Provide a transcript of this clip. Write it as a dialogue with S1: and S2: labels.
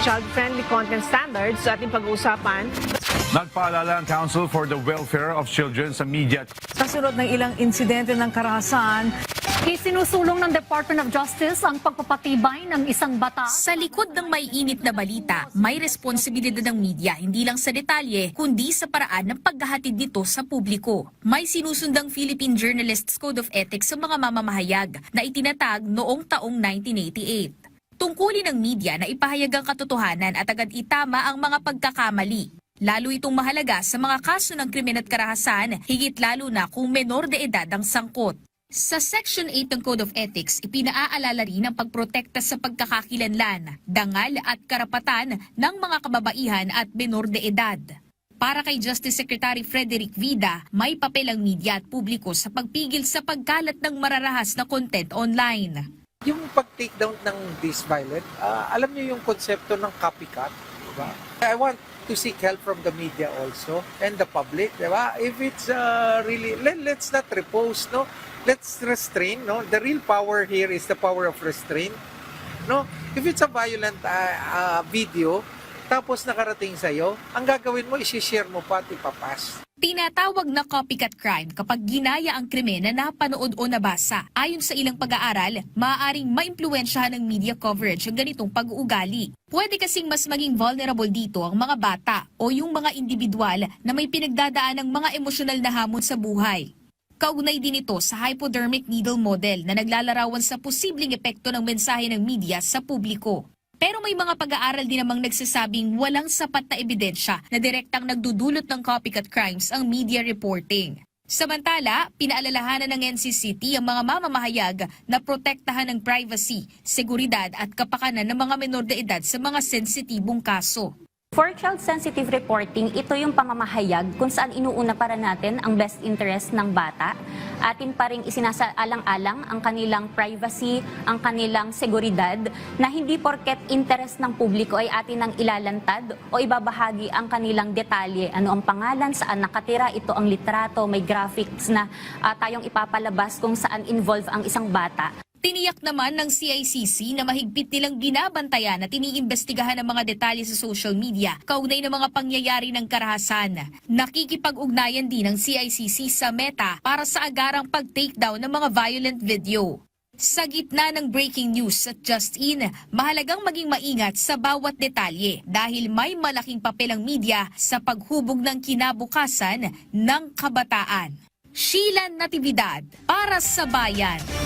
S1: child-friendly content standards sa ating pag-uusapan.
S2: Nagpaalala ang Council for the Welfare of Children sa media.
S3: Kasunod ng ilang insidente ng karahasan,
S4: Isinusulong ng Department of Justice ang pagpapatibay ng isang batas.
S5: Sa likod ng may init na balita, may responsibilidad ng media hindi lang sa detalye, kundi sa paraan ng paghahatid nito sa publiko. May sinusundang Philippine Journalists Code of Ethics sa mga mamamahayag na itinatag noong taong 1988. Tungkulin ng media na ipahayag ang katotohanan at agad itama ang mga pagkakamali. Lalo itong mahalaga sa mga kaso ng krimen at karahasan, higit lalo na kung menor de edad ang sangkot. Sa Section 8 ng Code of Ethics, ipinaaalala rin ang pagprotekta sa pagkakakilanlan, dangal at karapatan ng mga kababaihan at menor de edad. Para kay Justice Secretary Frederick Vida, may papel ang media at publiko sa pagpigil sa pagkalat ng mararahas na content online.
S6: Yung pag-take down ng this violent, alam niyo yung konsepto ng copycat, diba? I want to seek help from the media also and the public, diba? If it's really, let's not repose, no? Let's restrain, no? The real power here is the power of restraint, no? If it's a violent video, tapos nakarating sa'yo, ang gagawin mo, isi-share mo pa at ipapas.
S5: Tinatawag na copycat crime kapag ginaya ang krimen na napanood o nabasa. Ayon sa ilang pag-aaral, maaaring maimpluwensyahan ng media coverage ang ganitong pag-uugali. Pwede kasing mas maging vulnerable dito ang mga bata o yung mga individual na may pinagdadaan ng mga emosyonal na hamon sa buhay. Kaugnay din ito sa hypodermic needle model na naglalarawan sa posibleng epekto ng mensahe ng media sa publiko. Pero may mga pag-aaral din namang nagsasabing walang sapat na ebidensya na direktang nagdudulot ng copycat crimes ang media reporting. Samantala, pinaalalahanan ng NCCT ang mga mamamahayag na protektahan ng privacy, seguridad at kapakanan ng mga menor de edad sa mga sensitibong kaso.
S7: For child-sensitive reporting, ito yung pamamahayag kung saan inuuna para natin ang best interest ng bata. Atin pa rin isinasaalang-alang ang kanilang privacy, ang kanilang seguridad, na hindi porket interest ng publiko ay atin ang ilalantad o ibabahagi ang kanilang detalye. Ano ang pangalan, saan nakatira, ito ang litrato, may graphics na tayong ipapalabas kung saan involve ang isang bata.
S5: Tiniyak naman ng CICC na mahigpit nilang binabantayan at iniimbestigahan ang mga detalye sa social media kaugnay ng mga pangyayari ng karahasan. Nakikipag-ugnayan din ng CICC sa Meta para sa agarang pag-takedown ng mga violent video. Sa gitna ng breaking news at Just In, mahalagang maging maingat sa bawat detalye dahil may malaking papel ang media sa paghubog ng kinabukasan ng kabataan. Sheila Natividad para sa Bayan.